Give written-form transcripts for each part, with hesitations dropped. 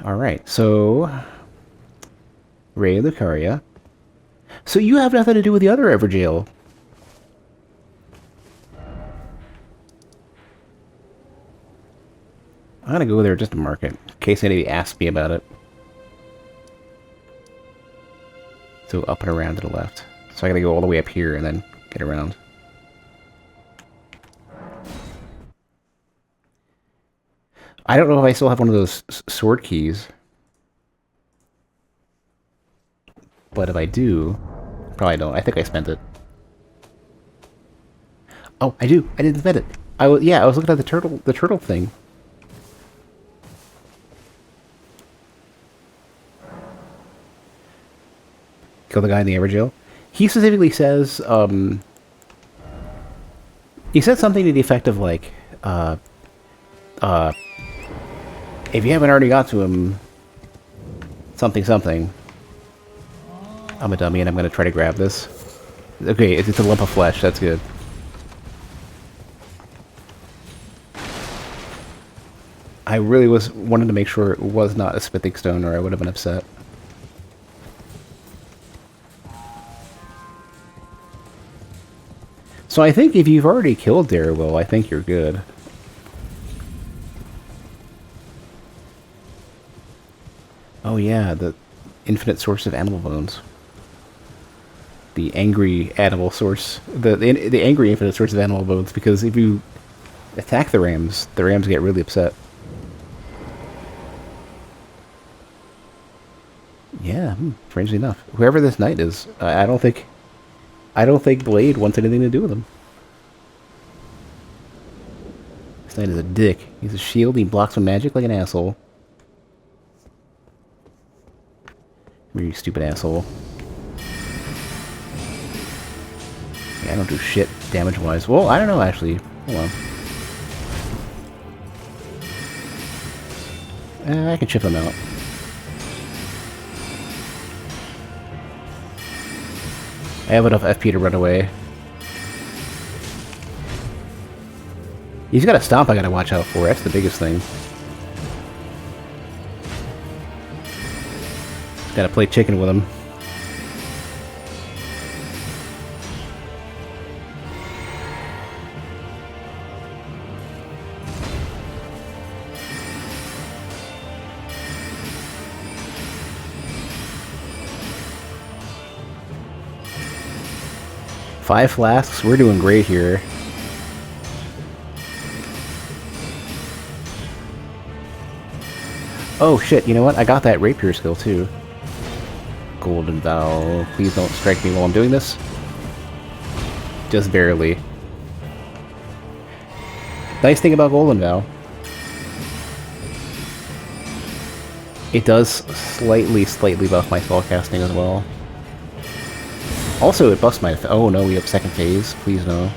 Alright, so... Ray Lucaria. So you have nothing to do with the other Everjail. I'm gonna go there just to mark it, in case anybody asks me about it. So up and around to the left. So I gotta go all the way up here and then get around. I don't know if I still have one of those sword keys. But if I do... Probably don't. I think I spent it. Oh, I do! I didn't spend it! I was looking at the turtle thing. Kill the guy in the Everjail. He specifically says, he said something to the effect of, like, if you haven't already got to him, something. I'm a dummy and I'm gonna try to grab this. Okay, it's a lump of flesh, that's good. I really wanted to make sure it was not a smithing stone or I would have been upset. So I think if you've already killed Darrowwill, I think you're good. Oh yeah, the infinite source of animal bones. The angry animal source. The angry infinite source of animal bones, because if you attack the rams get really upset. Yeah, strangely enough. Whoever this knight is, I don't think Blade wants anything to do with him. This knight is a dick. He's a shield, he blocks my magic like an asshole. You stupid asshole. Yeah, I don't do shit damage-wise. Well, I don't know, actually. Hold on. I can chip him out. I have enough FP to run away. He's got a stomp I gotta watch out for. That's the biggest thing. Gotta play chicken with him. Five flasks? We're doing great here. Oh shit, you know what? I got that rapier skill too. Golden Vow. Please don't strike me while I'm doing this. Just barely. Nice thing about Golden Vow. It does slightly buff my spellcasting as well. Also, it buffs my... Oh no, we have second phase. Please no.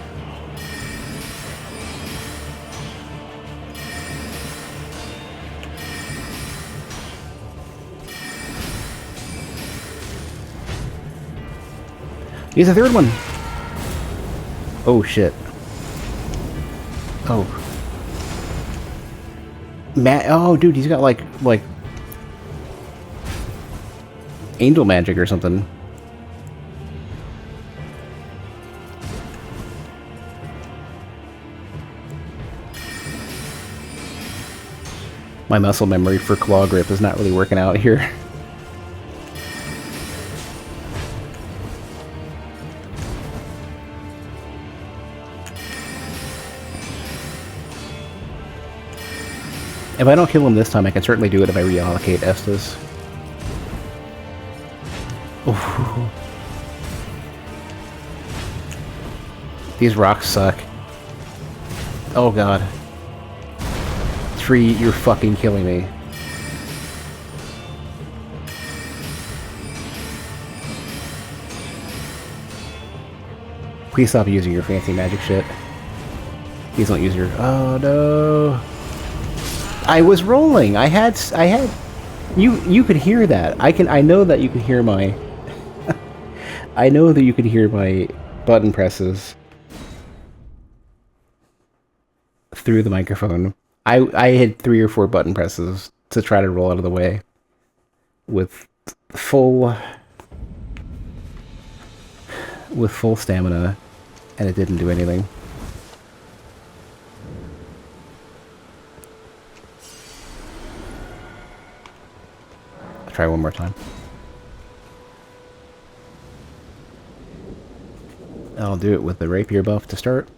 He's a third one! Oh shit. Oh. Oh dude, he's got like... angel magic or something. My muscle memory for claw grip is not really working out here. If I don't kill him this time, I can certainly do it if I reallocate Estus. Ooh. These rocks suck. Oh god. Tree, you're fucking killing me. Please stop using your fancy magic shit. Please don't use your... Oh no. I was rolling. I had you could hear that. I know that you could hear my I know that you could hear my button presses through the microphone. I had 3 or 4 button presses to try to roll out of the way with full stamina, and it didn't do anything. I'll try one more time. I'll do it with the rapier buff to start.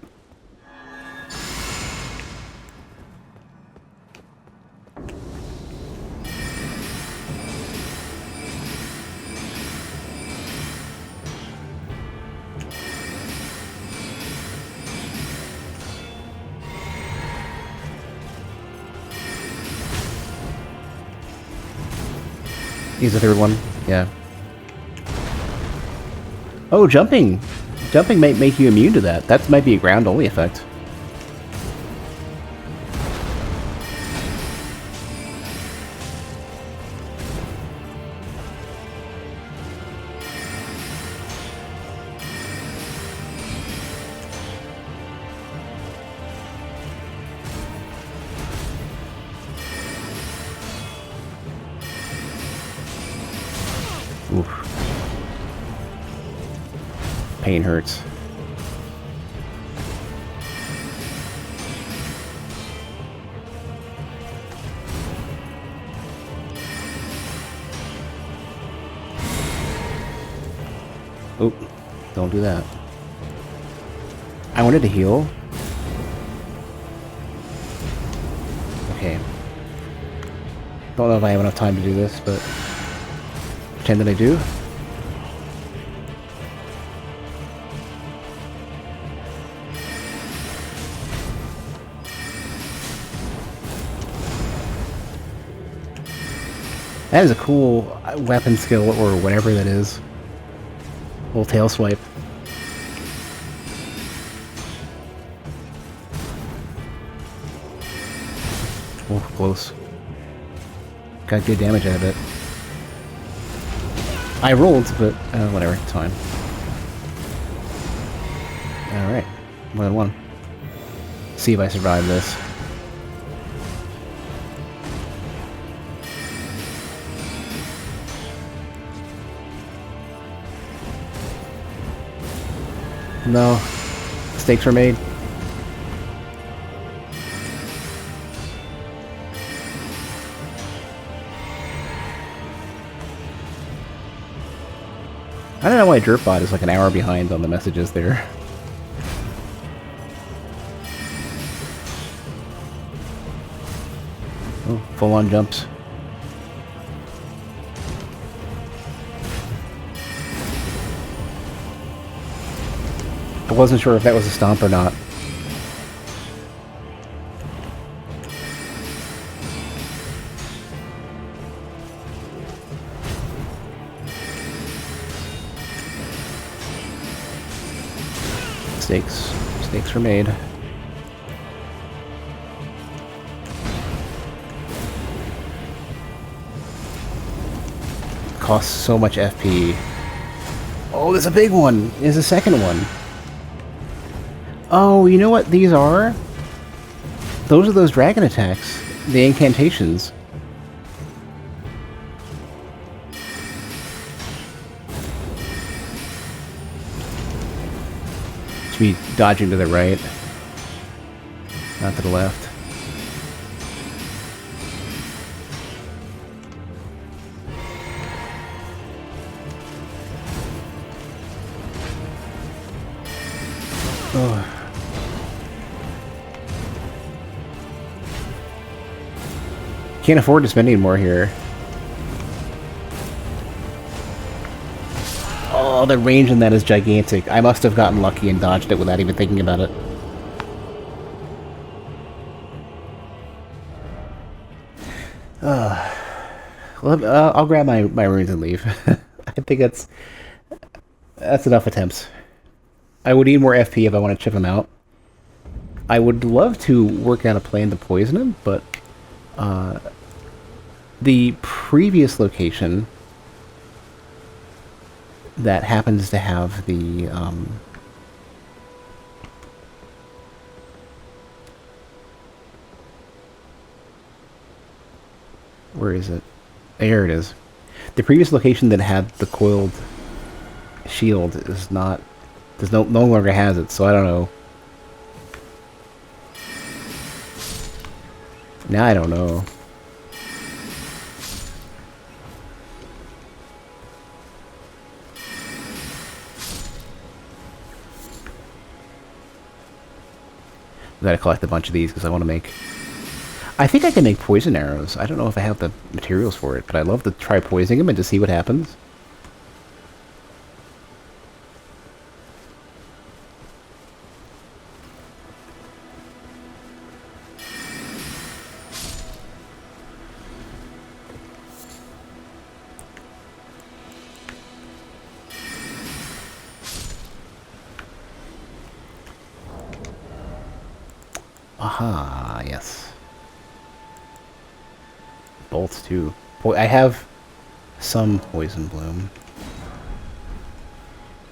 Use the third one. Yeah. Oh, jumping! Jumping might make you immune to that. That might be a ground-only effect. Oof. Pain hurts. Oop, don't do that. I wanted to heal. Okay. Don't know if I have enough time to do this, but pretend that I do. That is a cool weapon skill, or whatever that is. Little tail swipe. Oh, close. Got good damage out of it. I rolled, but whatever, it's fine. Alright, more than one. See if I survive this. No. Mistakes were made. I don't know why Jerp is like an hour behind on the messages there. Oh, full-on jumps. I wasn't sure if that was a stomp or not. Mistakes were made. Costs so much FP. Oh, there's a big one! There's a second one. Oh, you know what these are? Those are those dragon attacks. The incantations. Should be dodging to the right. Not to the left. Oh. Can't afford to spend any more here. Oh, the range in that is gigantic. I must have gotten lucky and dodged it without even thinking about it. Well, I'll grab my runes and leave. I think that's enough attempts. I would need more FP if I want to chip him out. I would love to work out a plan to poison him, but the previous location that happens to have the Where is it? There it is. The previous location that had the coiled shield is not... Does no longer has it, so I don't know. Now I don't know. I gotta collect a bunch of these because I want to make... I think I can make poison arrows. I don't know if I have the materials for it, but I'd love to try poisoning them and to see what happens. Aha, yes. Bolts, too. I have some poison bloom.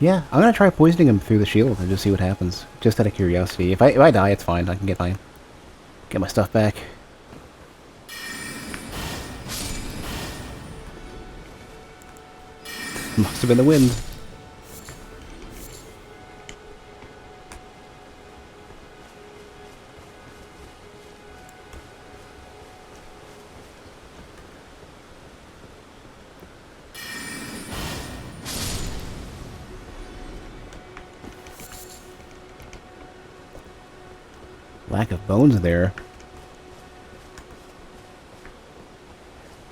Yeah, I'm gonna try poisoning him through the shield and just see what happens. Just out of curiosity. If I die, it's fine. I can get my stuff back. Must have been the wind. Lack of bones there.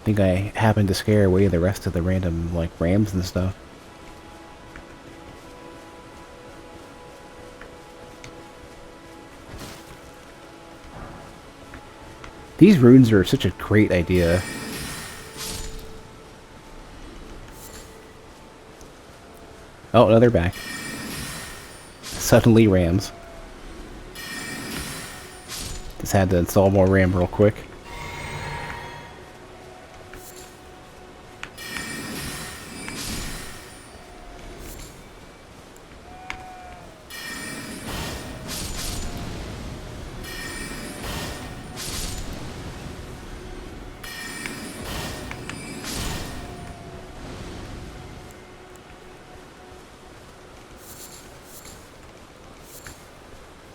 I think I happened to scare away the rest of the random, like, rams and stuff. These runes are such a great idea. Oh, no, they're back. Suddenly rams. Just had to install more RAM real quick.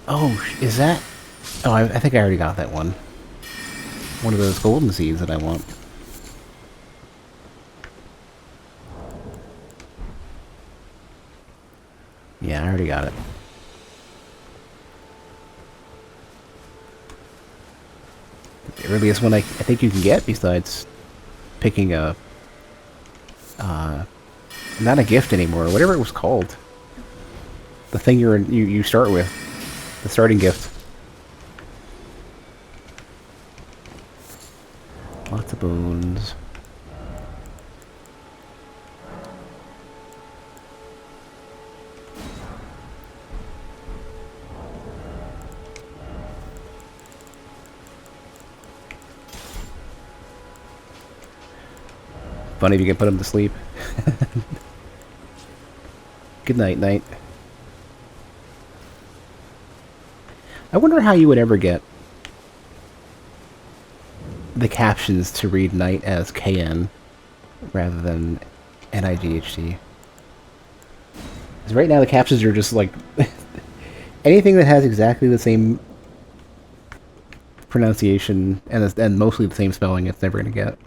Oh, is that... Oh, I think I already got that one. One of those golden seeds that I want. Yeah, I already got it. The earliest one I think you can get, besides picking a... not a gift anymore, whatever it was called. The thing you start with. The starting gift. Lots of bones. Funny if you can put them to sleep. Good night, night. I wonder how you would ever get the captions to read night as KN rather than NIGHT. Because right now the captions are just like anything that has exactly the same pronunciation and mostly the same spelling, it's never going to get.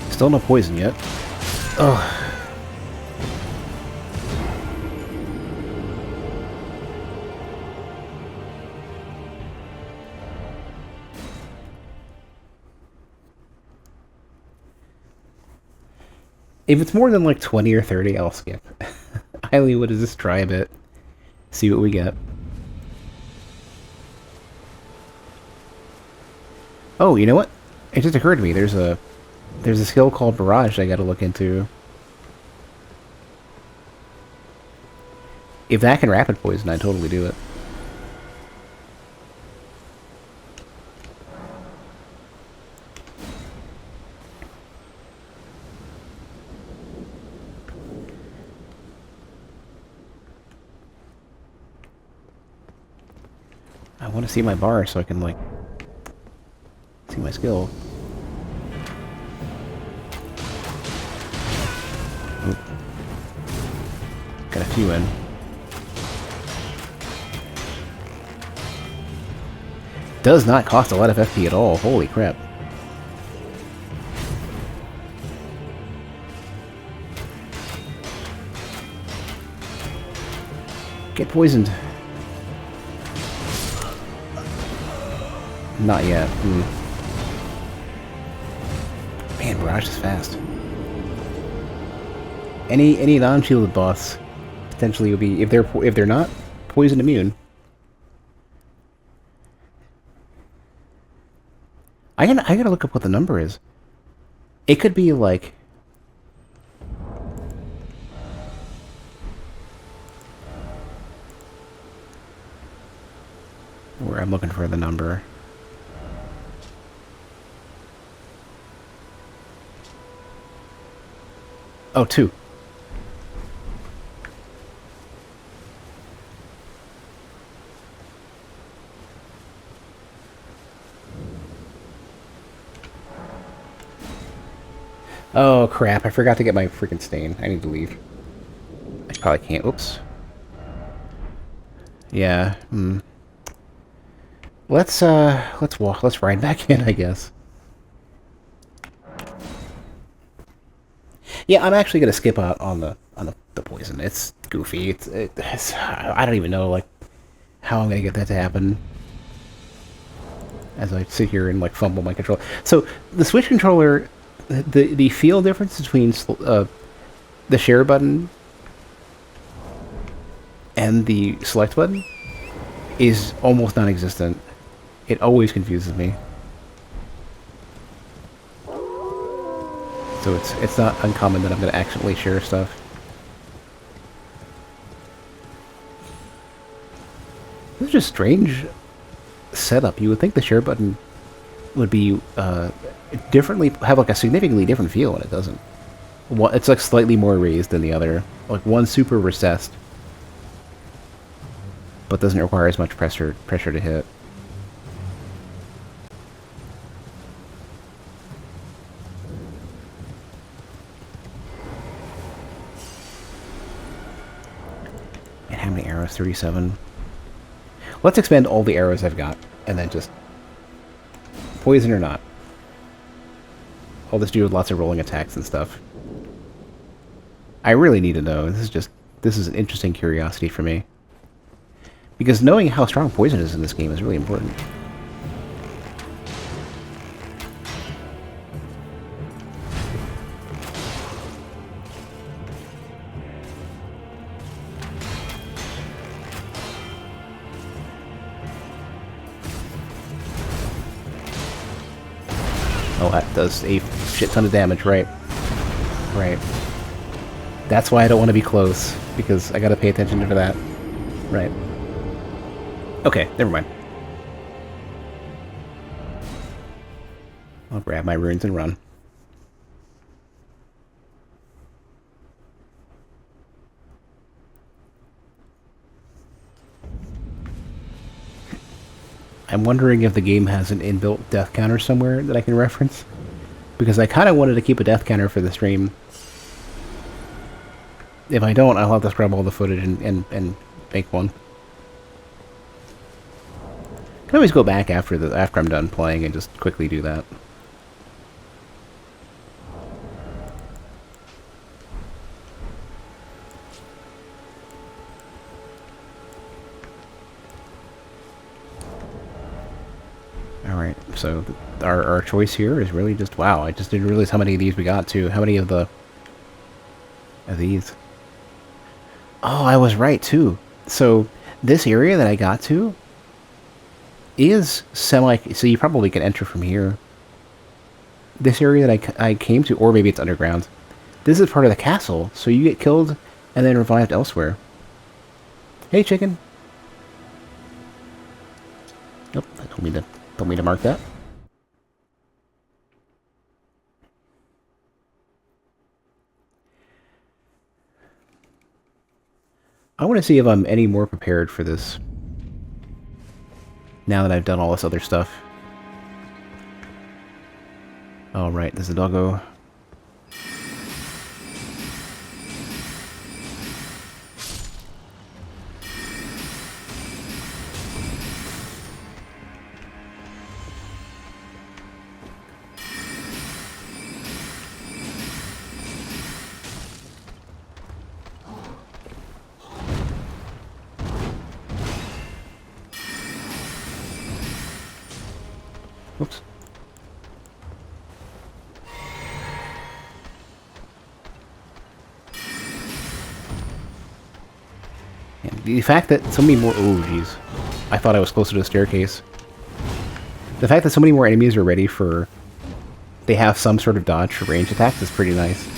Still no poison yet. Ugh. If it's more than like 20 or 30, I'll skip. I only would just try a bit. See what we get. Oh, you know what? It just occurred to me, there's a There's a skill called Barrage I gotta look into. If that can rapid poison, I'd totally do it. I want to see my bar so I can, like, see my skill. Oop. Got a few in. Does not cost a lot of FP at all. Holy crap. Get poisoned. Not yet. Man, Barrage is fast. Any non-shielded boss potentially will be, if they're not poison immune. I gotta look up what the number is. It could be like, where I'm looking for the number. Oh, 2. Oh, crap. I forgot to get my freaking stain. I need to leave. I probably can't. Oops. Yeah. Let's walk. Let's ride back in, I guess. Yeah, I'm actually gonna skip out on the poison. It's goofy. It's I don't even know, like, how I'm gonna get that to happen. As I sit here and, like, fumble my controller. So the Switch controller, the feel difference between the share button and the select button is almost non-existent. It always confuses me. So it's not uncommon that I'm going to accidentally share stuff. This is just strange setup. You would think the share button would be differently, have like a significantly different feel, and it doesn't. It's like slightly more raised than the other. Like one super recessed, but doesn't require as much pressure to hit. And how many arrows? 37. Let's expend all the arrows I've got, and then just poison or not. I'll just do lots of rolling attacks and stuff. I really need to know. This is an interesting curiosity for me. Because knowing how strong poison is in this game is really important. Oh, that does a shit ton of damage, right? Right. That's why I don't want to be close, because I gotta pay attention to that. Right. Okay, never mind. I'll grab my runes and run. I'm wondering if the game has an inbuilt death counter somewhere that I can reference. Because I kind of wanted to keep a death counter for the stream. If I don't, I'll have to scrub all the footage and make one. I can always go back after I'm done playing and just quickly do that. Alright, so our choice here is really just, wow, I just didn't realize how many of these we got to. How many of these? Oh, I was right, too. So, this area that I got to is so you probably can enter from here. This area that I came to, or maybe it's underground. This is part of the castle, so you get killed and then revived elsewhere. Hey, chicken. Nope, I don't mean to mark that. I want to see if I'm any more prepared for this. Now that I've done all this other stuff. Alright, there's a doggo. Oops. And the fact that so many more... Oh, jeez. I thought I was closer to the staircase. The fact that so many more enemies are ready for... They have some sort of dodge for range attacks is pretty nice.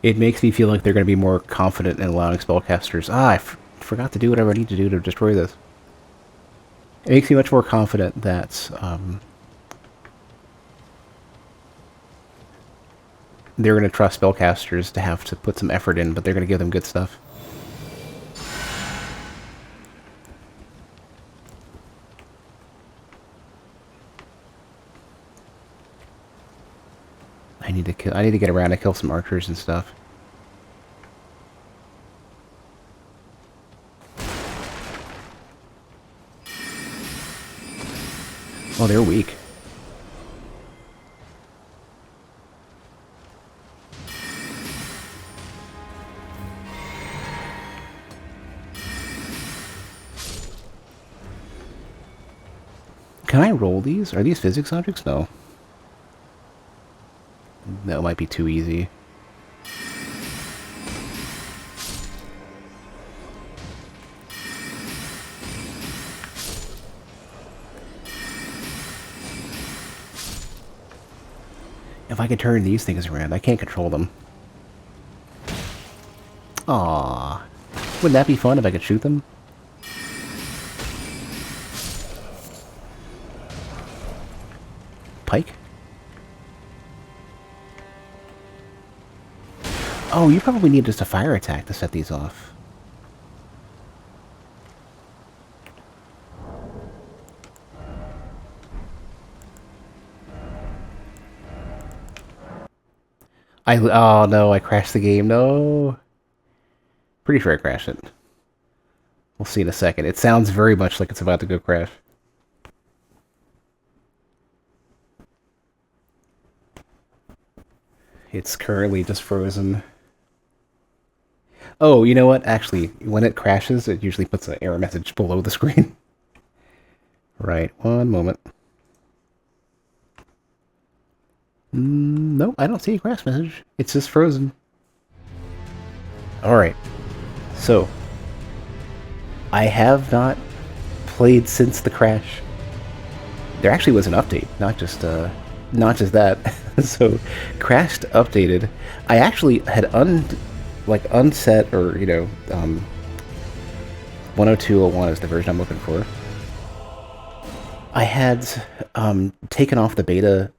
It makes me feel like they're going to be more confident in allowing spellcasters. I forgot to do whatever I need to do to destroy this. It makes me much more confident that they're going to trust spellcasters to have to put some effort in, but they're going to give them good stuff. I need to get around to kill some archers and stuff. Oh, they're weak. Can I roll these? Are these physics objects? No. That might be too easy. If I could turn these things around, I can't control them. Aww. Wouldn't that be fun if I could shoot them? Pike? Oh, you probably need just a fire attack to set these off. Oh no, I crashed the game. No. Pretty sure I crashed it. We'll see in a second. It sounds very much like it's about to go crash. It's currently just frozen. Oh, you know what? Actually, when it crashes, it usually puts an error message below the screen. Right, one moment. Nope, I don't see a crash message. It's just frozen. Alright. So, I have not played since the crash. There actually was an update, not just that. So, crashed, updated. I actually had unset, or, you know, 102.01 is the version I'm looking for. I had taken off the beta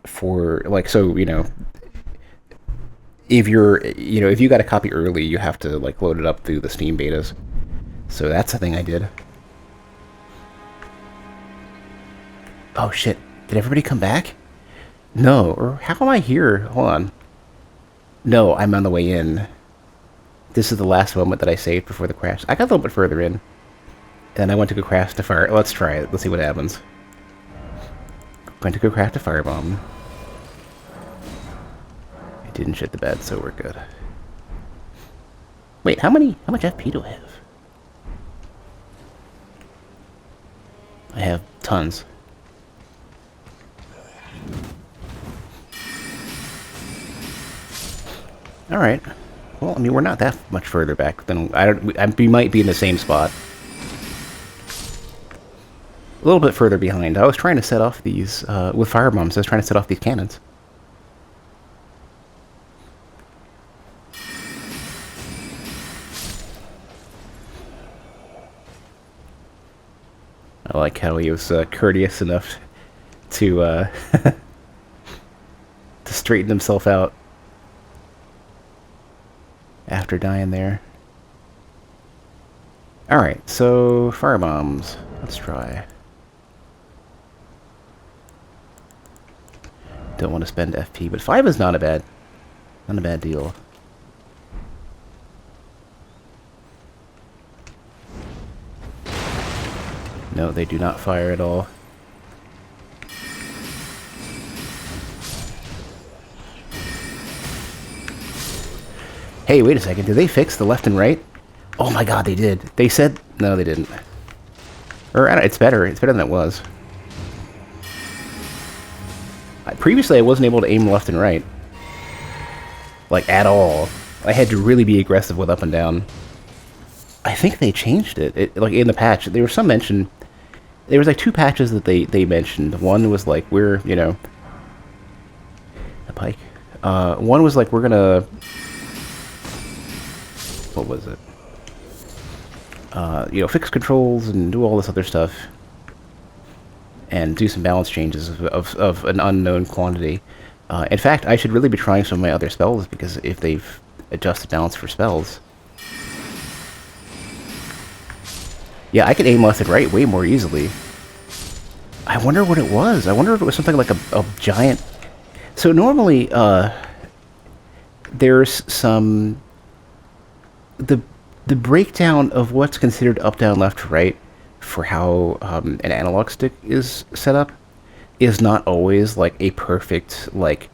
for, like, so, you know, if you got a copy early, you have to, like, load it up through the Steam betas. So that's the thing I did. Oh shit, did everybody come back? No, or how am I here? Hold on. No, I'm on the way in. This is the last moment that I saved before the crash. I got a little bit further in. And I went to go craft a fire. Let's try it. Let's see what happens. Going to go craft a firebomb. It didn't shit the bed, so we're good. Wait, how much FP do I have? I have tons. Alright. Well, I mean, we're not that much further back than... we might be in the same spot. A little bit further behind. I was trying to set off these... with firebombs, I was trying to set off these cannons. I like how he was courteous enough to to straighten himself out after dying there. Alright, so firebombs. Let's try. Don't want to spend FP, but 5 is not a bad deal. No, they do not fire at all. Hey, wait a second. Did they fix the left and right? Oh my god, they did. They said... No, they didn't. Or, it's better. It's better than it was. Previously, I wasn't able to aim left and right. Like, at all. I had to really be aggressive with up and down. I think they changed it. Like, in the patch. There was some mention... There was like 2 patches that they mentioned. One was like, we're, you know... A pike. One was like, we're gonna... What was it? You know, fix controls and do all this other stuff. And do some balance changes of an unknown quantity. In fact, I should really be trying some of my other spells, because if they've adjusted balance for spells... Yeah, I could aim left and right way more easily. I wonder what it was. I wonder if it was something like a giant... So normally, there's some... The breakdown of what's considered up, down, left, right for how an analog stick is set up is not always like a perfect, like,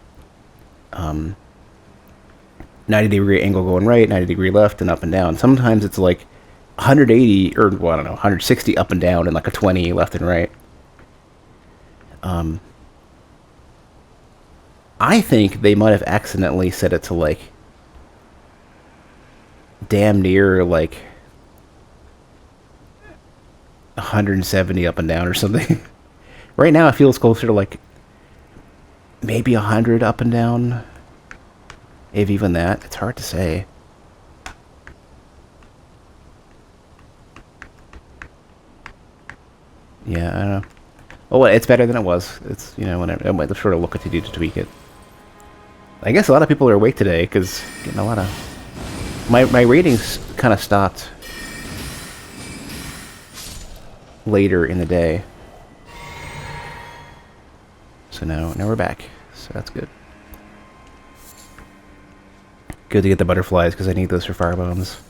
90-degree angle going right, 90-degree left, and up and down. Sometimes it's like 180, or, well, I don't know, 160 up and down, and like a 20 left and right. I think they might have accidentally set it to, like, damn near, like, 170 up and down or something. Right now it feels closer to, like, maybe 100 up and down. If even that. It's hard to say. Yeah, I don't know. Oh, well, it's better than it was. It's, you know, whatever. I might sort of look what to do to tweak it. I guess a lot of people are awake today, because getting a lot of... My ratings kind of stopped later in the day. So now we're back. So that's good. Good to get the butterflies, because I need those for firebombs.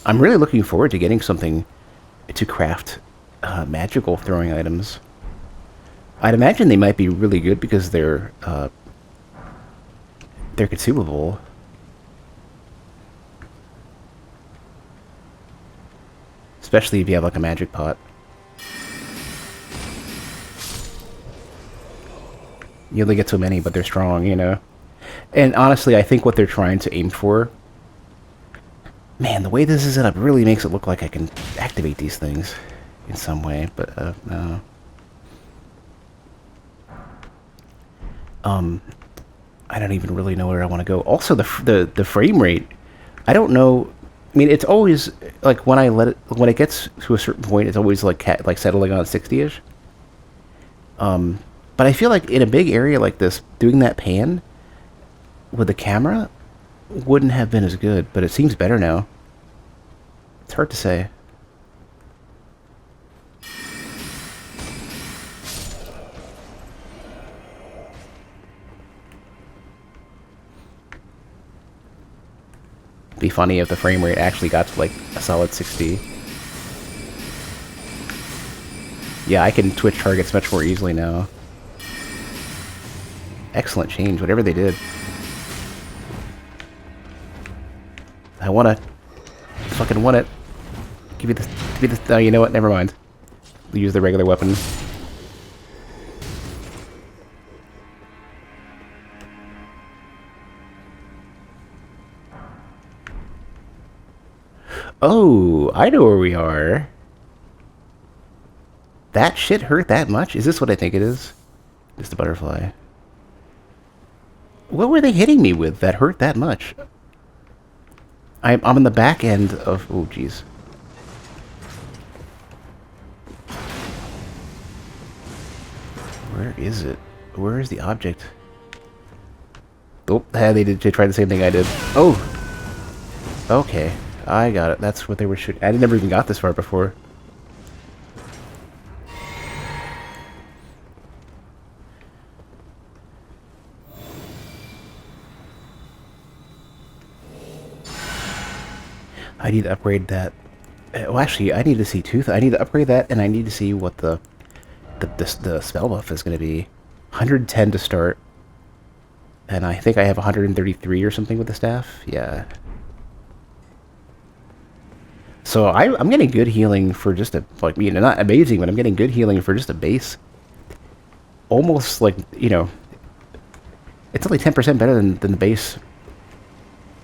I'm really looking forward to getting something to craft magical throwing items. I'd imagine they might be really good because they're consumable. Especially if you have like a magic pot. You only get so many, but they're strong, you know? And honestly, I think what they're trying to aim for... Man, the way this is set up really makes it look like I can activate these things in some way, but, no. I don't even really know where I want to go. Also, the frame rate, I don't know... I mean, it's always, like, when it gets to a certain point, it's always, like settling on 60-ish. But I feel like in a big area like this, doing that pan with the camera wouldn't have been as good, but it seems better now. It's hard to say. It'd be funny if the frame rate actually got to like a solid 60. Yeah, I can twitch targets much more easily now. Excellent change, whatever they did. I fucking want it. Give me this, oh, you know what, never mind. We'll use the regular weapon. Oh, I know where we are. That shit hurt that much? Is this what I think it is? It's the butterfly. What were they hitting me with that hurt that much? I'm on the back end of... Oh, jeez. Where is it? Where is the object? Oh, they tried the same thing I did. Oh! Okay, I got it. That's what they were shooting. I never even got this far before. I need to upgrade that. Well, actually, I need to see Tooth. I need to upgrade that, and I need to see what the spell buff is going to be. 110 to start. And I think I have 133 or something with the staff. Yeah. So I'm getting good healing for just a, like, you know, not amazing, but I'm getting good healing for just a base. Almost like, you know, it's only 10% better than the base.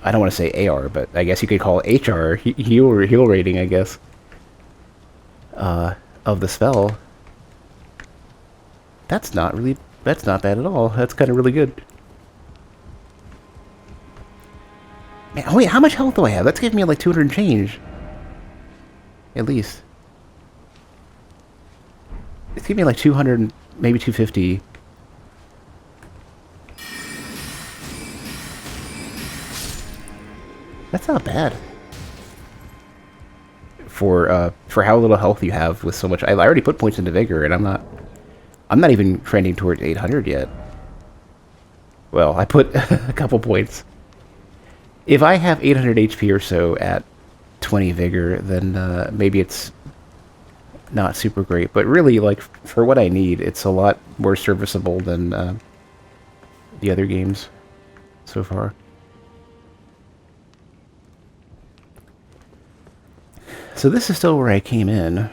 I don't want to say AR, but I guess you could call it HR, heal rating, I guess, of the spell. That's not bad at all. That's kind of really good. Man, oh wait, how much health do I have? That's giving me like 200 and change. At least. It's giving me like 200, maybe 250. That's not bad. For how little health you have with so much... I already put points into Vigor, and I'm not even trending towards 800 yet. Well, I put a couple points. If I have 800 HP or so at 20 Vigor, then maybe it's not super great. But really, like, for what I need, it's a lot more serviceable than the other games so far. So this is still where I came in.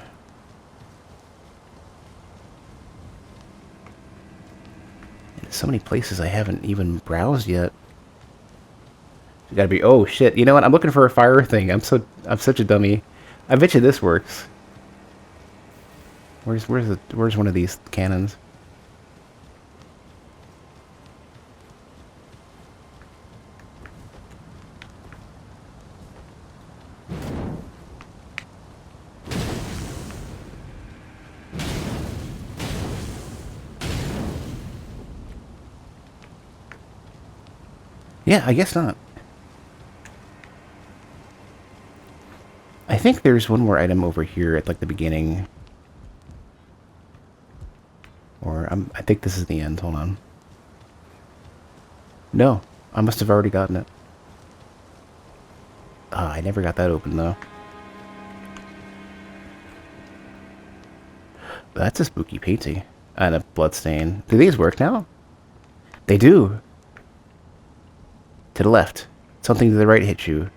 There's so many places I haven't even browsed yet. You gotta be... Oh shit! You know what? I'm looking for a fire thing. I'm such a dummy. I bet you this works. Where's one of these cannons? Yeah, I guess not. I think there's one more item over here at like the beginning. Or I think this is the end. Hold on. No, I must have already gotten it. I never got that open though. That's a spooky painting. And a bloodstain. Do these work now? They do. To the left. Something to the right hits you.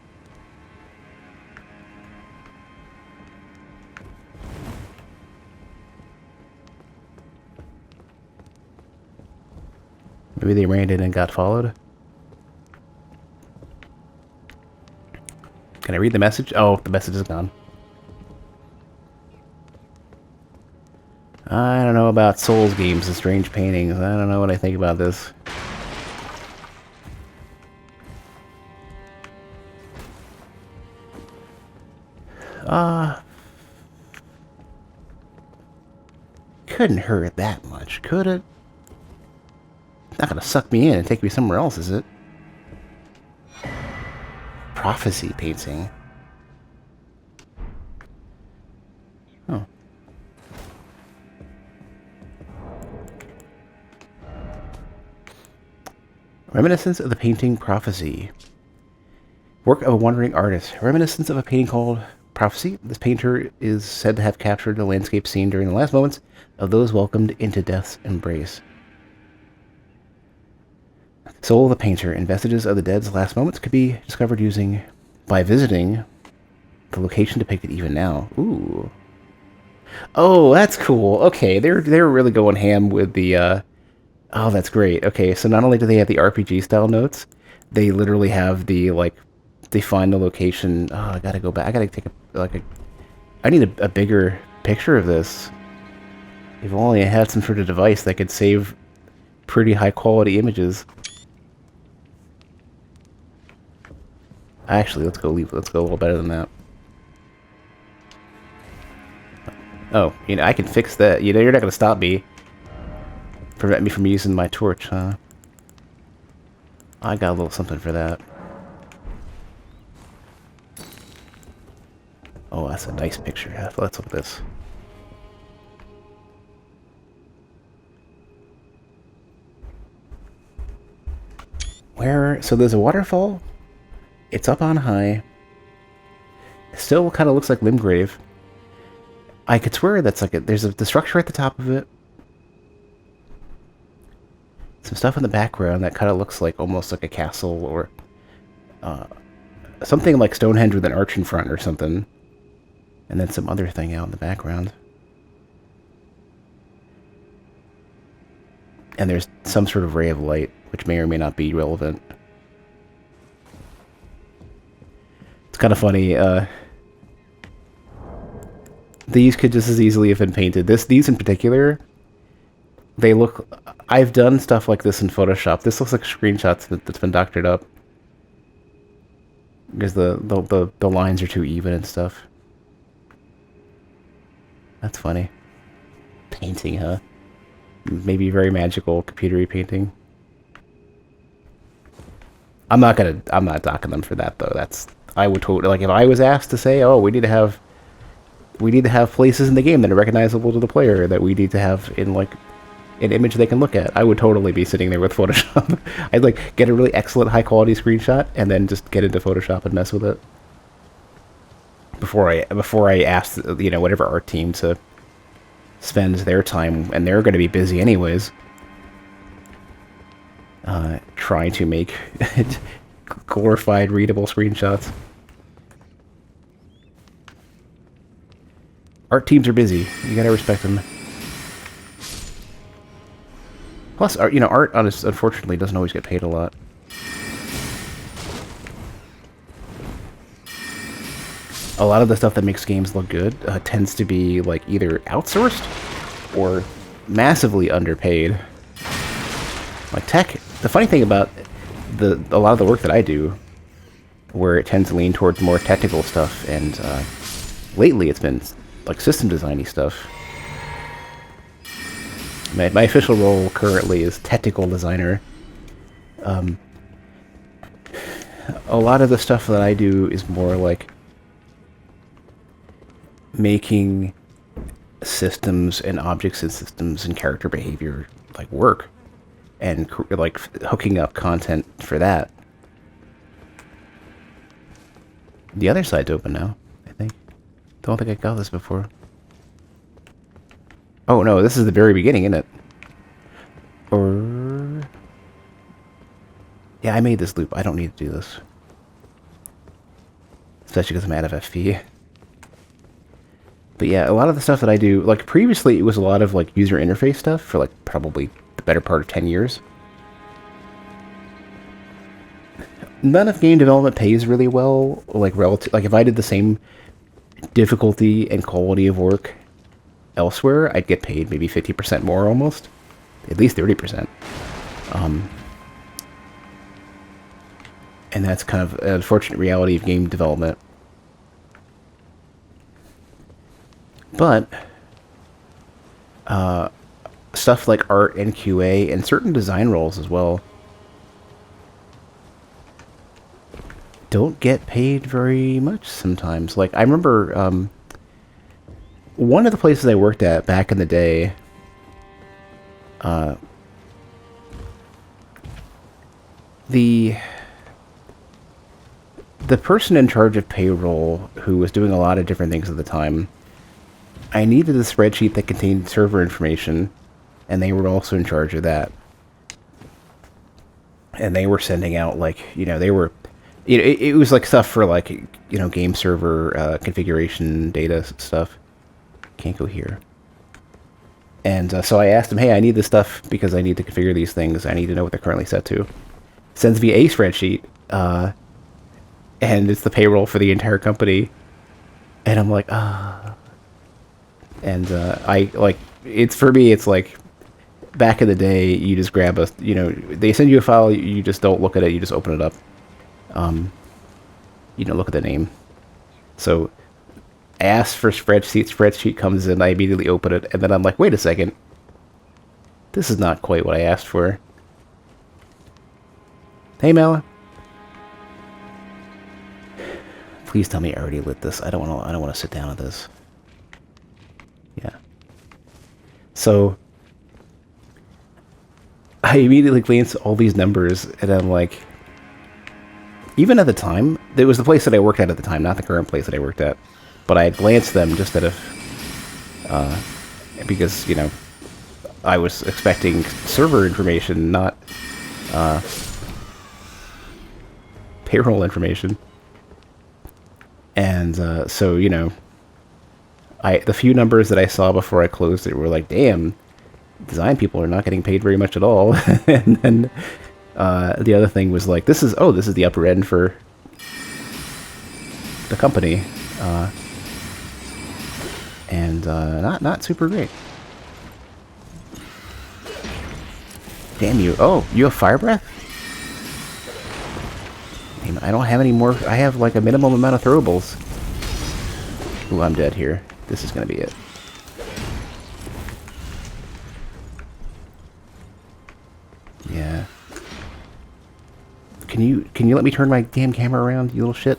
Maybe they ran in and got followed. Can I read the message? Oh, the message is gone. I don't know about Souls games and strange paintings. I don't know what I think about this. Couldn't hurt that much, could it? Not gonna suck me in and take me somewhere else, is it? Prophecy painting. Oh. Reminiscence of the painting Prophecy. Work of a wandering artist. Reminiscence of a painting called Prophecy. This painter is said to have captured the landscape scene during the last moments of those welcomed into death's embrace. Soul of the painter and vestiges of the dead's last moments could be discovered by visiting the location depicted even now. Ooh. Oh, that's cool. Okay, they're really going ham with the oh, that's great. Okay, so not only do they have the RPG style notes, they literally have the like define the location. Oh, I gotta go back. I gotta take I need a bigger picture of this. If only I had some sort of device that could save pretty high quality images. Actually, let's go a little better than that. Oh, you know, I can fix that. You know, you're not gonna stop me. Prevent me from using my torch, huh? I got a little something for that. Oh, that's a nice picture. Yeah, let's look at this. Where? So there's a waterfall. It's up on high. Still kind of looks like Limgrave. I could swear that's like the structure at the top of it. Some stuff in the background that kind of looks like almost like a castle or something like Stonehenge with an arch in front or something. And then some other thing out in the background. And there's some sort of ray of light, which may or may not be relevant. It's kind of funny. These could just as easily have been painted. These in particular, they look... I've done stuff like this in Photoshop. This looks like screenshots that's been doctored up. Because the lines are too even and stuff. That's funny. Painting, huh? Maybe very magical computery painting. I'm not docking them for that though. I would totally, like, if I was asked to say, oh, we need to have places in the game that are recognizable to the player, that we need to have in like an image they can look at, I would totally be sitting there with Photoshop. I'd like get a really excellent high quality screenshot and then just get into Photoshop and mess with it. Before I asked, you know, whatever art team to spend their time, and they're going to be busy anyways, trying to make glorified, readable screenshots. Art teams are busy. You gotta respect them. Plus, art, you know, art unfortunately doesn't always get paid a lot. A lot of the stuff that makes games look good tends to be like either outsourced or massively underpaid. Like tech, the funny thing about a lot of the work that I do, where it tends to lean towards more technical stuff, and lately it's been like system designy stuff. My official role currently is technical designer. A lot of the stuff that I do is more like making systems and objects and systems and character behavior like work, and like hooking up content for that. The other side's open now, I think. Don't think I got this before. Oh no, this is the very beginning, isn't it? Or... yeah, I made this loop. I don't need to do this. Especially because I'm out of FP. But yeah, a lot of the stuff that I do, like previously it was a lot of like user interface stuff for like probably the better part of 10 years. None of game development pays really well, like relative. Like if I did the same difficulty and quality of work elsewhere, I'd get paid maybe 50% more almost. At least 30%. And that's kind of an unfortunate reality of game development. But stuff like art and QA and certain design roles as well don't get paid very much sometimes. Like I remember one of the places I worked at back in the day, the person in charge of payroll, who was doing a lot of different things at the time, I needed a spreadsheet that contained server information, and they were also in charge of that. And they were sending out, like, you know, it was like stuff for, like, you know, game server configuration data stuff. Can't go here. And so I asked him, hey, I need this stuff because I need to configure these things. I need to know what they're currently set to. Sends me a spreadsheet. and it's the payroll for the entire company. And I'm like, And I like it's for me. It's like back in the day, you just grab a they send you a file, you just don't look at it, you just open it up. You don't look at the name. So ask for spreadsheet comes in, I immediately open it, and then I'm like, wait a second, this is not quite what I asked for. Hey, Mela. Please tell me I already lit this. I don't want to sit down at this. Yeah. So I immediately glanced at all these numbers, and I'm like, even at the time, it was the place that I worked at the time, not the current place that I worked at. But I had glanced them just out of, because, I was expecting server information, not payroll information. And so, the few numbers that I saw before I closed it were like, damn, design people are not getting paid very much at all. And then the other thing was like, this is the upper end for the company. And not super great. Damn you. Oh, you have fire breath? Damn, I don't have any more. I have like a minimum amount of throwables. Ooh, I'm dead here. This is gonna be it. Yeah. Can you let me turn my damn camera around, you little shit?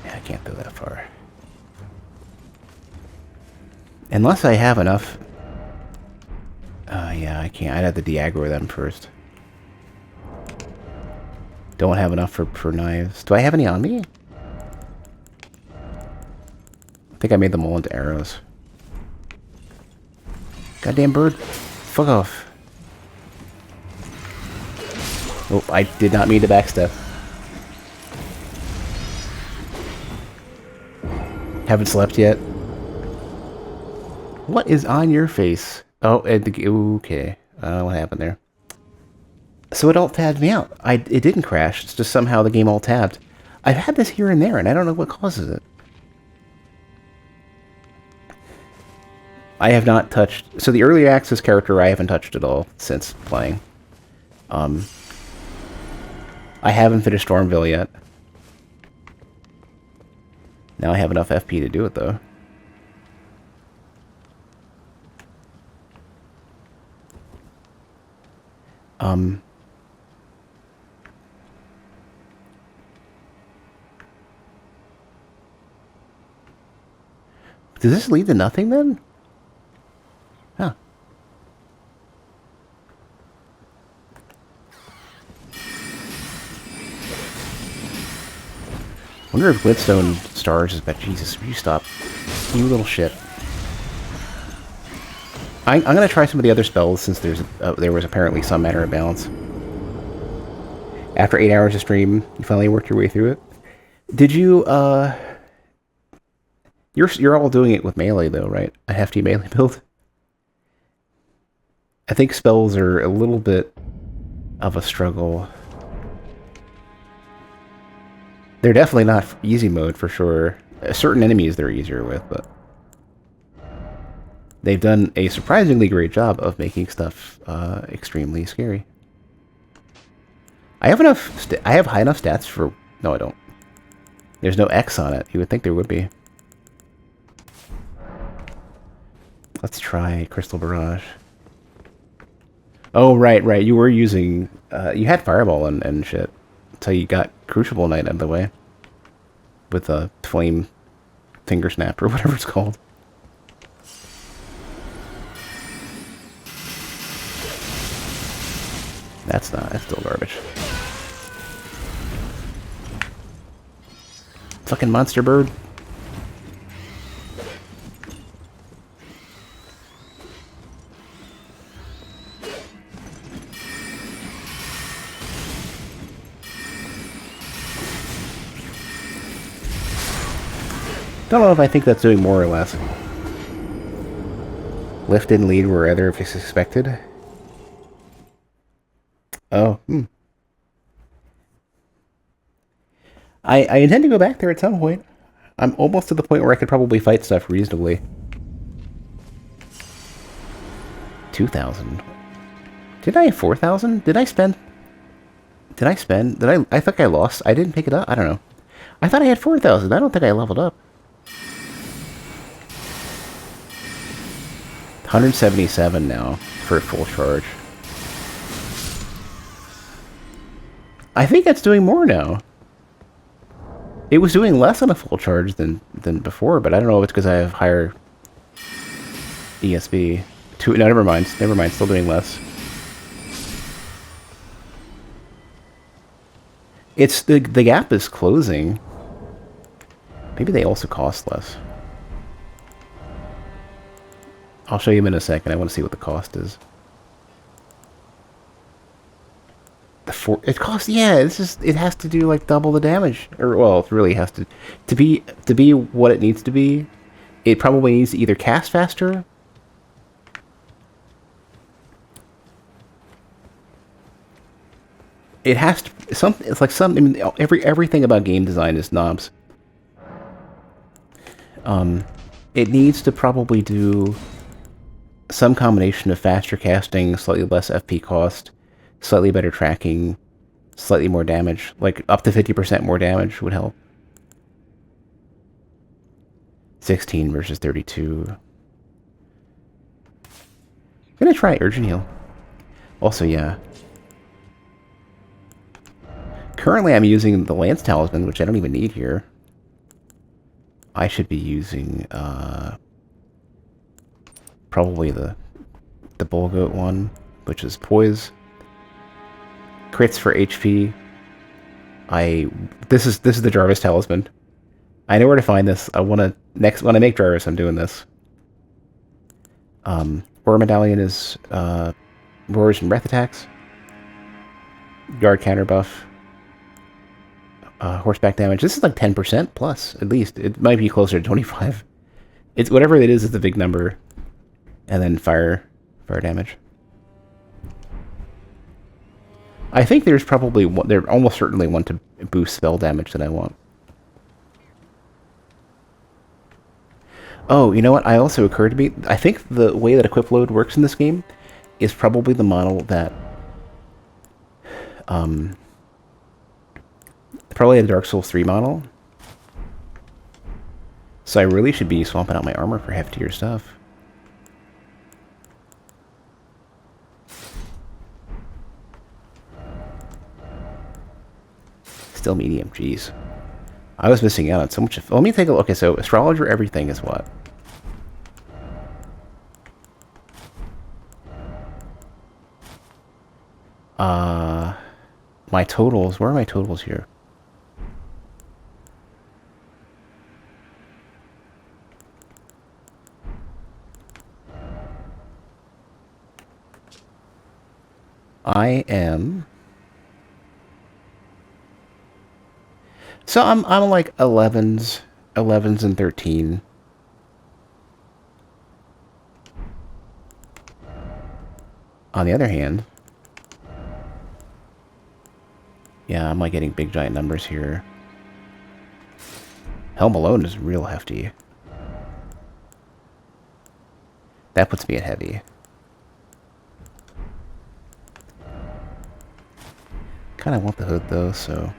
Yeah, I can't go that far. Unless I have enough. Yeah, I can't. I'd have to de-aggro them first. Don't have enough for knives. Do I have any on me? I think I made them all into arrows. Goddamn bird. Fuck off. Oh, I did not mean to backstep. Haven't slept yet. What is on your face? Oh, okay. What happened there? So it alt-tabbed me out. It didn't crash. It's just somehow the game alt-tabbed. I've had this here and there, and I don't know what causes it. I have not touched... So the early access character I haven't touched at all since playing. I haven't finished Stormville yet. Now I have enough FP to do it, though. Does this lead to nothing, then? Huh. Wonder if Glintstone stars is better. Jesus, will you stop? You little shit. I'm gonna try some of the other spells since there was apparently some matter of balance. After 8 hours of stream, you finally worked your way through it. Did you, You're all doing it with melee, though, right? A hefty melee build? I think spells are a little bit of a struggle. They're definitely not easy mode, for sure. Certain enemies they're easier with, but... they've done a surprisingly great job of making stuff extremely scary. I have high enough stats for... No, I don't. There's no X on it. You would think there would be. Let's try Crystal Barrage. Oh, right. You were using... you had Fireball and shit. Until you got Crucible Knight out of the way. With a Flame Finger Snap, or whatever it's called. That's still garbage. Fucking monster bird. Don't know if I think that's doing more or less. Lift and lead wherever it's expected. Oh, I intend to go back there at some point. I'm almost to the point where I could probably fight stuff reasonably. 2,000. Did I have 4,000? Did I spend? Did I spend? Did I? I think I lost. I didn't pick it up. I don't know. I thought I had 4,000. I don't think I leveled up. 177 now for full charge. I think that's doing more now. It was doing less on a full charge than before, but I don't know if it's because I have higher ESB. No, never mind. Never mind. Still doing less. It's the gap is closing. Maybe they also cost less. I'll show you in a second. I want to see what the cost is. It costs, yeah, it's just, it has to do like double the damage, or well, it really has to be what it needs to be. It probably needs to either cast faster, it has to it's like I mean, everything about game design is knobs. It needs to probably do some combination of faster casting, slightly less FP cost, slightly better tracking, slightly more damage. Like, up to 50% more damage would help. 16 versus 32. I'm gonna try Urgent Heal. Also, yeah. Currently, I'm using the Lance Talisman, which I don't even need here. I should be using, probably the Bull Goat one, which is Poise. Crits for HP. This is the Jarvis Talisman. I know where to find this. I want to when I make Jarvis, I'm doing this. Roar Medallion is roars and breath attacks. Guard counter buff. Horseback damage. This is like 10% plus, at least. It might be closer to 25. It's whatever it is. It's a big number. And then fire damage. I think there's probably one, there almost certainly one to boost spell damage that I want. Oh, you know what? I also occurred to me, I think the way that equip load works in this game is probably the model that probably the Dark Souls 3 model. So I really should be swapping out my armor for heftier stuff. Still medium, jeez. I was missing out on so much. Let me take a look. Okay, so astrologer everything is what? My totals. Where are my totals here? I am. So I'm like 11s and 13. On the other hand, yeah, I'm like getting big giant numbers here. Helm alone is real hefty. That puts me at heavy. Kind of want the hood though, so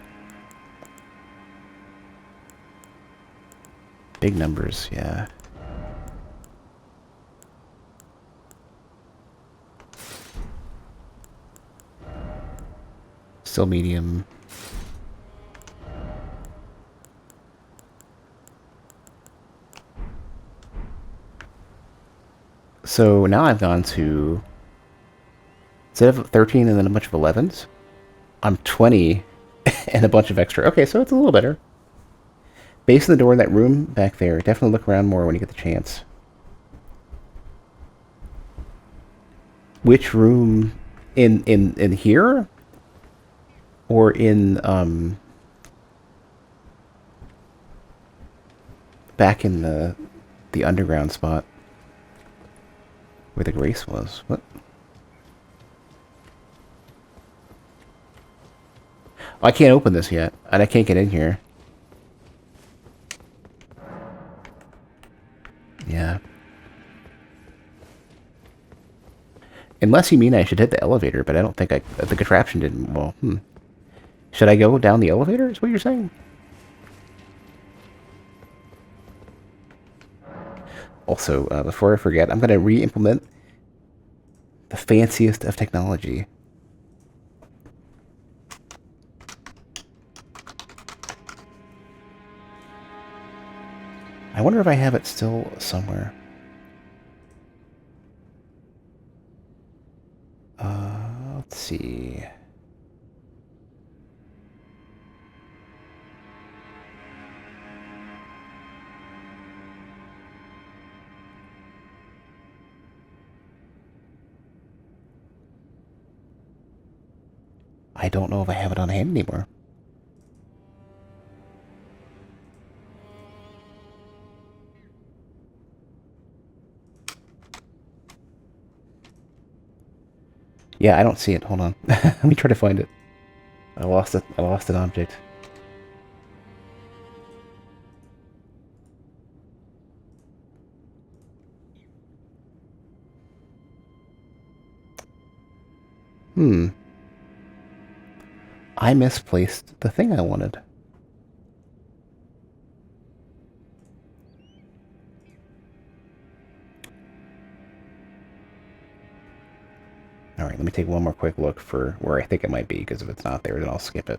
big numbers, yeah. Still medium. So now I've gone to, instead of 13 and then a bunch of 11s, I'm 20 and a bunch of extra. Okay, so it's a little better. Base in the door, that room back there. Definitely look around more when you get the chance. Which room? In here? Or in, back in the underground spot where the Grace was. What? I can't open this yet, and I can't get in here. Yeah. Unless you mean I should hit the elevator, but I don't think the contraption didn't. Well, Should I go down the elevator, is what you're saying? Also, before I forget, I'm going to re-implement the fanciest of technology. I wonder if I have it still somewhere. Let's see. I don't know if I have it on hand anymore. Yeah, I don't see it. Hold on. Let me try to find it. I lost it. I lost an object. I misplaced the thing I wanted. Alright, let me take one more quick look for where I think it might be, because if it's not there, then I'll skip it.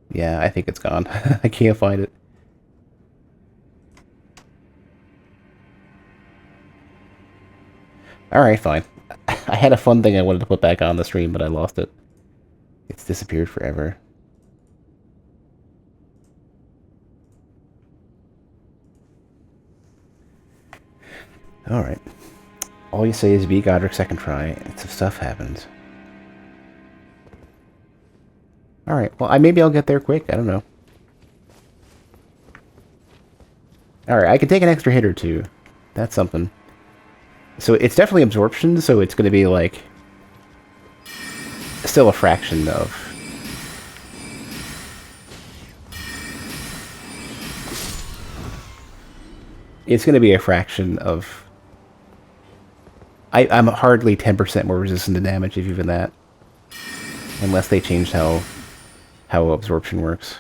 Yeah, I think it's gone. I can't find it. Alright, fine. I had a fun thing I wanted to put back on the stream, but I lost it. It's disappeared forever. Alright. All you say is beat Godric second try, and some stuff happens. Alright, well, maybe I'll get there quick. I don't know. Alright, I can take an extra hit or two. That's something. So it's definitely absorption, so it's going to be like... still a fraction of... It's going to be a fraction of... I'm hardly 10% more resistant to damage, if even that. Unless they changed how absorption works.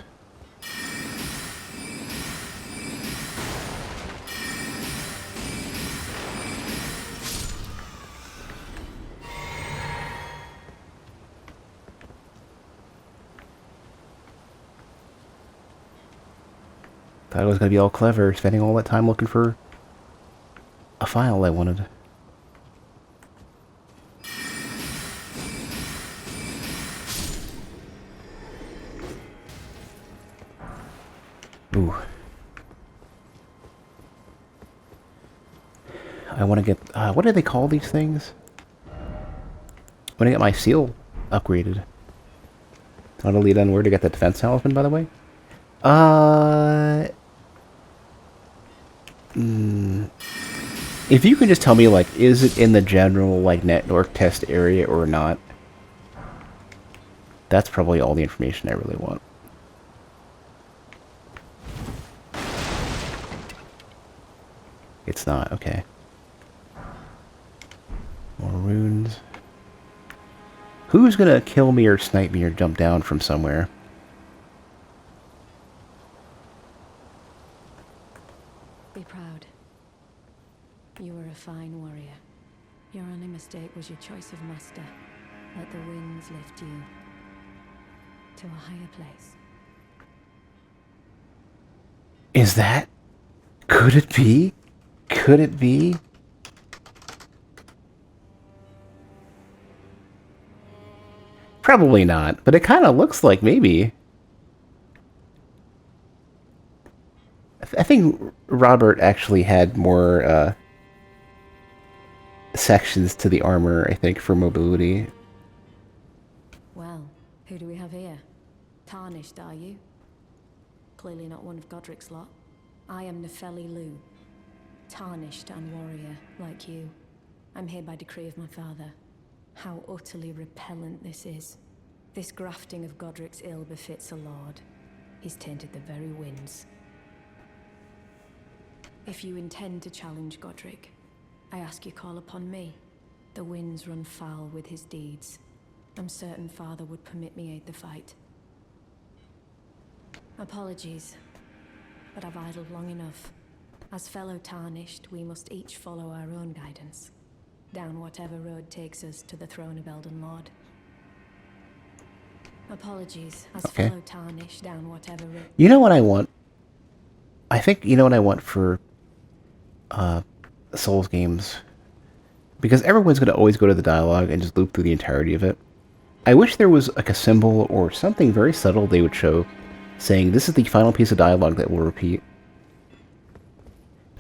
Thought I was going to be all clever, spending all that time looking for a file I wanted. Ooh. I want to get... what do they call these things? I want to get my seal upgraded. Want to lead on where to get the defense talisman, by the way? If you can just tell me, like, is it in the general, like, network test area or not? That's probably all the information I really want. It's not, okay. More runes. Who's gonna kill me or snipe me or jump down from somewhere? Be proud. You were a fine warrior. Your only mistake was your choice of master. Let the winds lift you to a higher place. Is that... Could it be? Could it be? Probably not, but it kind of looks like maybe. I think Robert actually had more sections to the armor, I think, for mobility. Well, who do we have here? Tarnished, are you? Clearly not one of Godric's lot. I am Nefeli Lu, tarnished and warrior, like you. I'm here by decree of my father. How utterly repellent this is. This grafting of Godric's ill befits a lord. He's tainted the very winds. If you intend to challenge Godric, I ask you call upon me. The winds run foul with his deeds. I'm certain father would permit me aid the fight. Apologies, but I've idled long enough. As fellow tarnished, we must each follow our own guidance. Down whatever road takes us to the throne of Elden Lord. Apologies, as fellow tarnished, down whatever road... You know what I want? I think you know what I want for Souls games? Because everyone's going to always go to the dialogue and just loop through the entirety of it. I wish there was like a symbol or something very subtle they would show saying this is the final piece of dialogue that will repeat.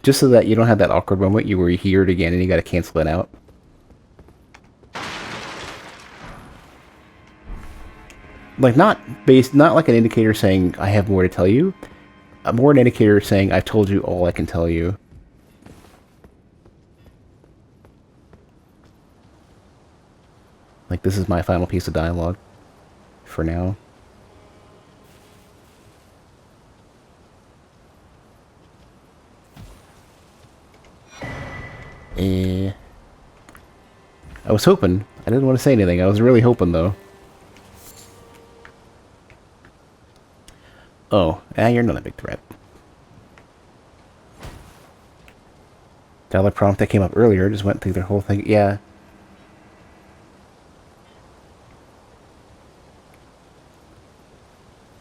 Just so that you don't have that awkward moment where you hear it again and you gotta cancel it out. Like not like an indicator saying I have more to tell you. More an indicator saying I've told you all I can tell you. Like this is my final piece of dialogue. For now. I was hoping. I didn't want to say anything. I was really hoping, though. Oh, you're not a big threat. The other prompt that came up earlier just went through the whole thing. Yeah.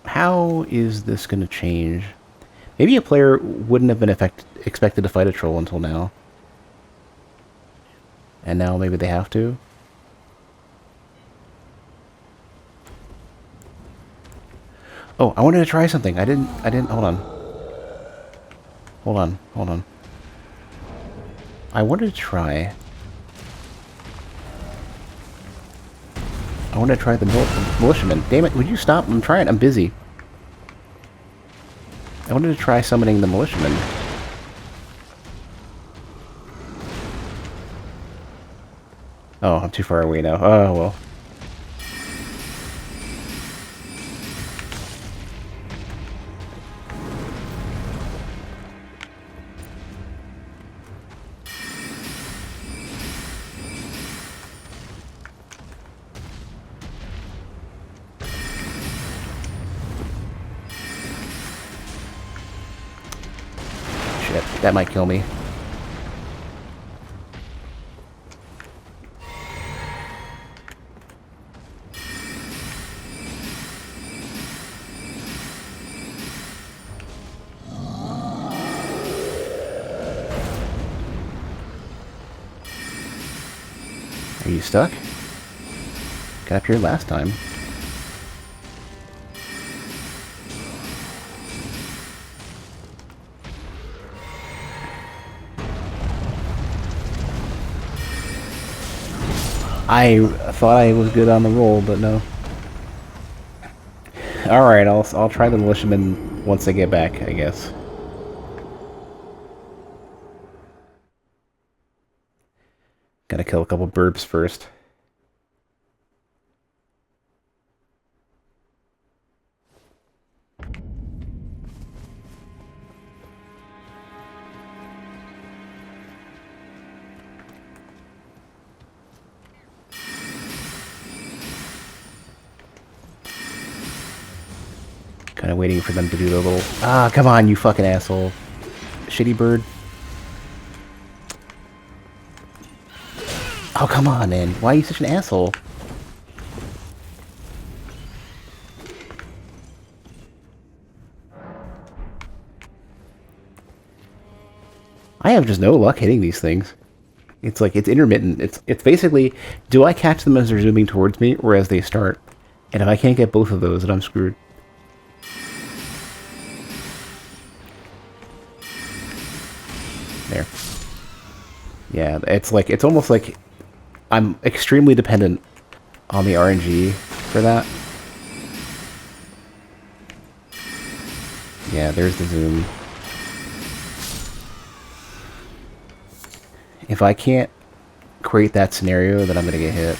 How is this going to change? Maybe a player wouldn't have been expected to fight a troll until now. And now maybe they have to. Oh, I wanted to try something. I didn't, hold on. Hold on. I wanted to try the militiaman. Damn it, would you stop? I'm trying, I'm busy. I wanted to try summoning the militiaman. Oh, I'm too far away now. Oh, well. Shit, that might kill me. Are you stuck? Got up here last time. I thought I was good on the roll, but no. Alright, I'll try the militiaman once I get back, I guess. Gotta kill a couple burps first. Kind of waiting for them to do the little... Ah, come on, you fucking asshole. Shitty bird. Oh, come on, man. Why are you such an asshole? I have just no luck hitting these things. It's like, it's intermittent. It's basically, do I catch them as they're zooming towards me, or as they start? And if I can't get both of those, then I'm screwed. There. Yeah, it's like, it's almost like I'm extremely dependent on the RNG for that. Yeah, there's the zoom. If I can't create that scenario, then I'm gonna get hit.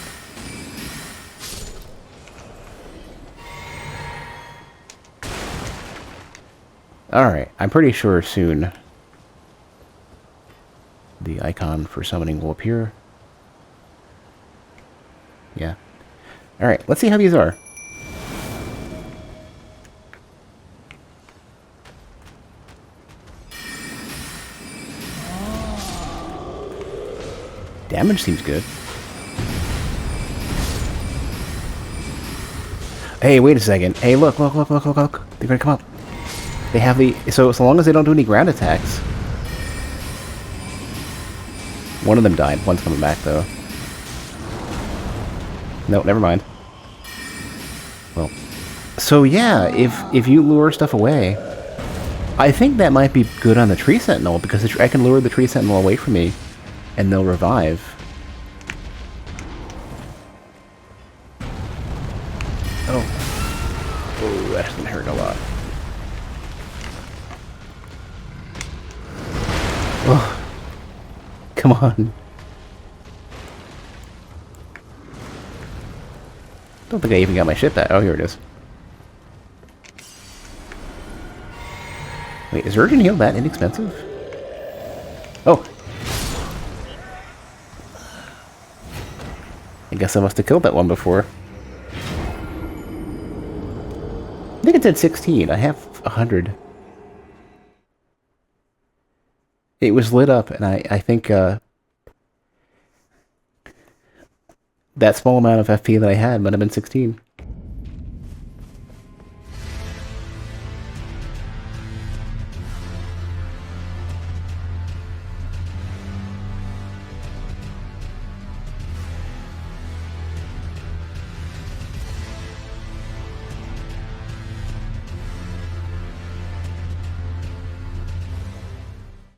Alright, I'm pretty sure soon the icon for summoning will appear. Yeah. Alright, let's see how these are. Damage seems good. Hey, wait a second. Hey, look. They're gonna come up. They have the... So long as they don't do any ground attacks. One of them died. One's coming back, though. No, never mind. Well. So, yeah, if you lure stuff away... I think that might be good on the Tree Sentinel, because I can lure the Tree Sentinel away from me, and they'll revive. Oh, that's gonna hurt a lot. Oh, come on. Don't think I even got my shit back. Oh, here it is. Wait, is Urgent Heal that inexpensive? Oh! I guess I must have killed that one before. I think it said 16. I have 100. It was lit up, and I think that small amount of FP that I had might have been 16.